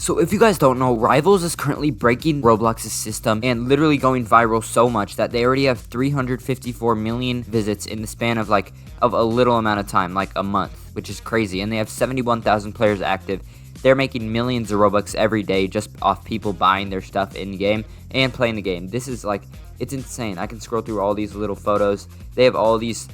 So if you guys don't know, Rivals is currently breaking Roblox's system and literally going viral so much that they already have 354 million visits in the span of a little amount of time, like a month, which is crazy. And they have 71,000 players active. They're making millions of Robux every day just off people buying their stuff in game and playing the game. This is it's insane. I can scroll through all these little photos. They have all these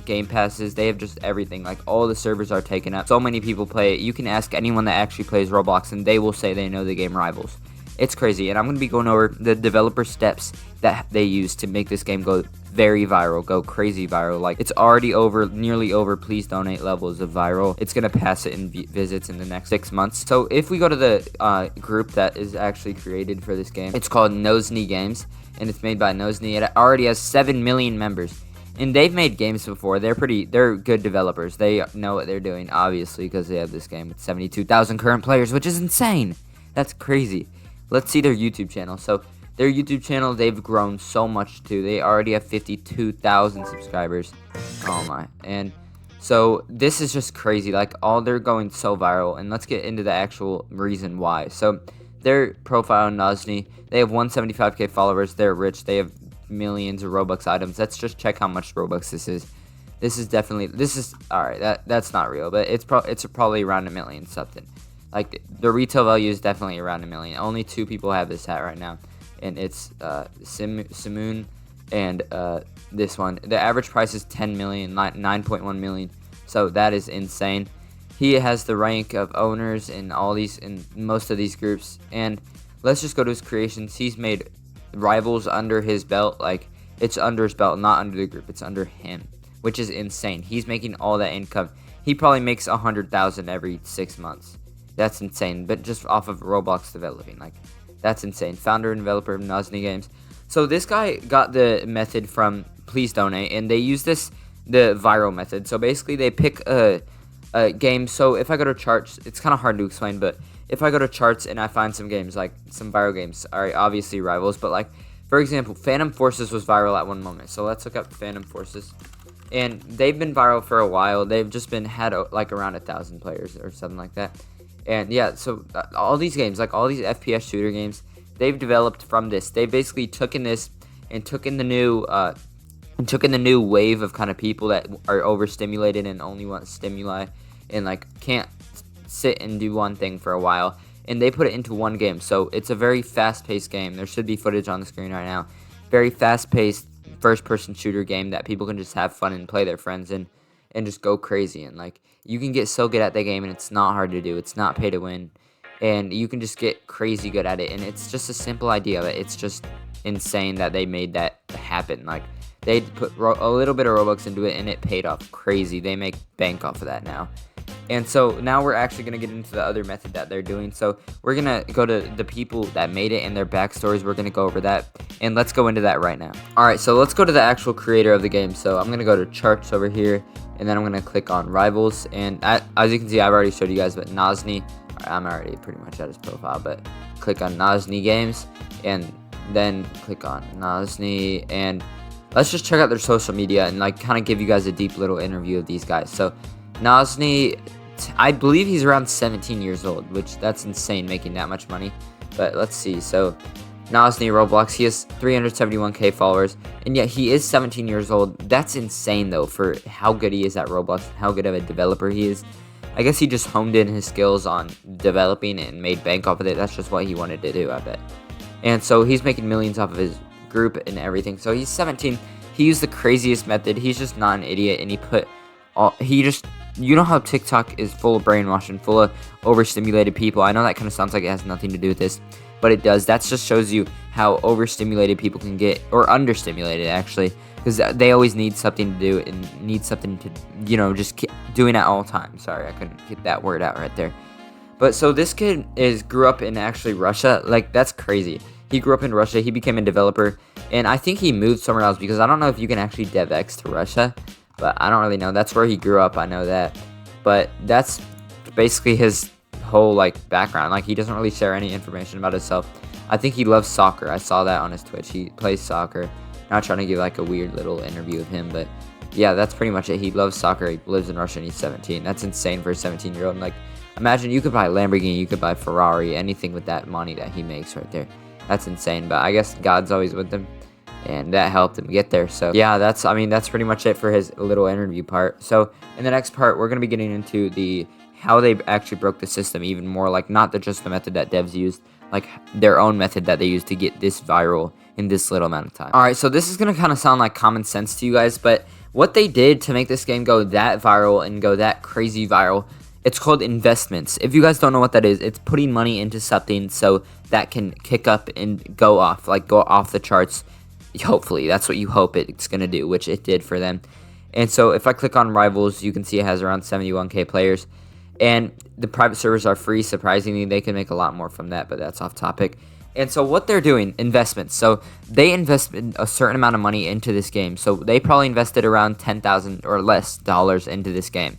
game passes. They have just everything. Like, all the servers are taken up. So many people play it. You can ask anyone that actually plays Roblox and they will say they know the game Rivals. It's crazy. And I'm going to be going over the developer steps that they use to make this game go very viral, go crazy viral. Like, it's already nearly over please donate levels of viral. It's going to pass it in visits in the next 6 months. So if we go to the group that is actually created for this game, it's called Nosny Games, and it's made by Nosny. It already has 7 million members. And they've made games before. They're good developers. They know what they're doing, obviously, because they have this game with 72,000 current players, which is insane. That's crazy. Let's see their YouTube channel. So their YouTube channel, they've grown so much too. They already have 52,000 subscribers. Oh my. And so this is just crazy. They're going so viral. And let's get into the actual reason why. So their profile on Nosny, they have 175k followers. They're rich. They have millions of Robux items. Let's just check how much Robux this is. Alright, that's not real, but it's probably around 1 million something. Like, the retail value is definitely around 1 million. Only 2 people have this hat right now, and it's Simoon and this one. The average price is 10 million, 9.1 million. So that is insane. He has the rank of owners in most of these groups. And let's just go to his creations. He's made Rivals under his belt. Like, it's under his belt, not under the group. It's under him, which is insane. He's making all that income. He probably makes 100,000 every 6 months. That's insane, but just off of Roblox developing. Like, that's insane. Founder and developer of Nosny Games. So this guy got the method from Please Donate, and they use the viral method. So basically, they pick a game. So if I go to charts, it's kind of hard to explain, but if I go to charts and I find some games, like some viral games, alright, obviously Rivals, but like, for example, Phantom Forces was viral at one moment. So let's look up Phantom Forces. And they've been viral for a while. They've just had around 1,000 players or something like that. And yeah, so all these games, like all these FPS shooter games, they've developed from this. They basically took in this and took in the new wave of kind of people that are overstimulated and only want stimuli and can't sit and do one thing for a while, and they put it into one game. So it's a very fast-paced game. There should be footage on the screen right now. Very fast-paced first-person shooter game that people can just have fun and play their friends in and just go crazy. And you can get so good at the game, and it's not hard to do. It's not pay to win, and you can just get crazy good at it. And it's just a simple idea, but it's just insane that they made that happen. Like, they put a little bit of Robux into it, and it paid off crazy. They make bank off of that now. And so now we're actually going to get into the other method that they're doing. So we're going to go to the people that made it and their backstories. We're going to go over that, and let's go into that right now. All right, so let's go to the actual creator of the game. So I'm going to go to charts over here, and then I'm going to click on Rivals. And as you can see, I've already showed you guys, but Nosny, I'm already pretty much at his profile, but click on Nosny Games, and then click on Nosny, and let's just check out their social media and kind of give you guys a deep little interview of these guys. So Nosny, I believe he's around 17 years old, which that's insane, making that much money. But let's see. So Nosny Roblox, he has 371k followers, and yet he is 17 years old. That's insane though, for how good he is at Roblox, how good of a developer he is. I guess he just honed in his skills on developing and made bank off of it. That's just what he wanted to do, I bet. And so he's making millions off of his group and everything. So he's 17. He used the craziest method. He's just not an idiot, and you know how TikTok is full of brainwashing, full of overstimulated people. I know that kind of sounds like it has nothing to do with this, but it does. That just shows you how overstimulated people can get, or understimulated actually, because they always need something to do and need something to, just keep doing at all times. Sorry, I couldn't get that word out right there. But so this kid grew up in actually Russia. Like, that's crazy. He grew up in Russia. He became a developer, and I think he moved somewhere else, because I don't know if you can actually DevX to Russia. But I don't really know. That's where he grew up. I know that. But that's basically his whole background. He doesn't really share any information about himself. I think he loves soccer. I saw that on his Twitch. He plays soccer. Not trying to give a weird little interview of him, but yeah, that's pretty much it. He loves soccer. He lives in Russia and he's 17. That's insane for a 17-year-old. Imagine you could buy Lamborghini, you could buy Ferrari, anything with that money that he makes right there. That's insane. But I guess God's always with him, and that helped him get there. So yeah, that's pretty much it for his little interview part. So in the next part, we're gonna be getting into how they actually broke the system even more, like not just the method that devs used, like their own method that they used to get this viral in this little amount of time. Alright, so this is gonna kind of sound like common sense to you guys, but what they did to make this game go that viral and go that crazy viral, it's called investments. If you guys don't know what that is, it's putting money into something so that can kick up and go off the charts. Hopefully, that's what you hope it's gonna do, which it did for them. And so if I click on Rivals, you can see it has around 71k players. And the private servers are free. Surprisingly, they can make a lot more from that, but that's off topic. And so what they're doing, investments. So they invested a certain amount of money into this game. So they probably invested around $10,000 or less dollars into this game.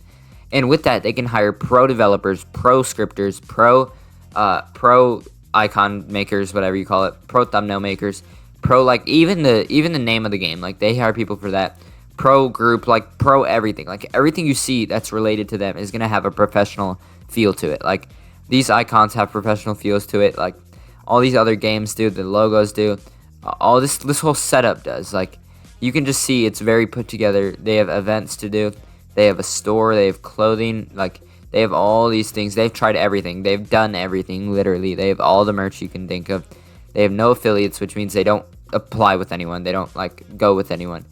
And with that, they can hire pro developers, pro scripters, pro icon makers, whatever you call it, pro thumbnail makers, pro like even the name of the game. Like they hire people for that. Pro group, like pro everything. Like everything you see that's related to them is gonna have a professional feel to it. Like these icons have professional feels to it. Like all these other games do, the logos do, all this whole setup does. Like you can just see it's very put together. They have events to do. They have a store. They have clothing. Like they have all these things. They've tried everything. They've done everything. Literally, they have all the merch you can think of. They have no affiliates, which means they don't apply with anyone. They don't like go with anyone.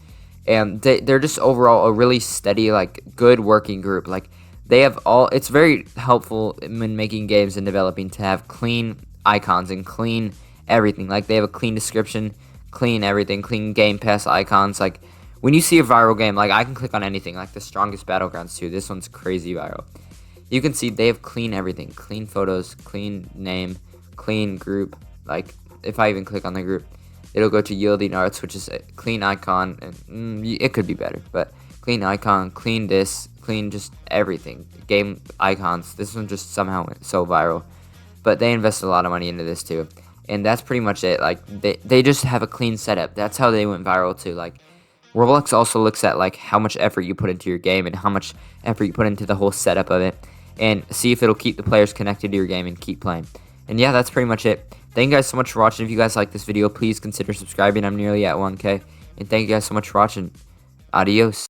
And they're just overall a really steady, like, good working group. Like, they have it's very helpful in making games and developing to have clean icons and clean everything. Like, they have a clean description, clean everything, clean Game Pass icons. Like, when you see a viral game, like, I can click on anything. Like, the Strongest Battlegrounds 2. This one's crazy viral. You can see they have clean everything. Clean photos, clean name, clean group. Like, if I even click on the group, it'll go to Yielding Arts, which is a clean icon. And, it could be better, but clean icon, clean this, clean just everything. Game icons. This one just somehow went so viral. But they invested a lot of money into this too. And that's pretty much it. Like, they just have a clean setup. That's how they went viral too. Like, Roblox also looks at, like, how much effort you put into your game and how much effort you put into the whole setup of it. And see if it'll keep the players connected to your game and keep playing. And yeah, that's pretty much it. Thank you guys so much for watching. If you guys like this video, please consider subscribing. I'm nearly at 1K. And thank you guys so much for watching. Adios.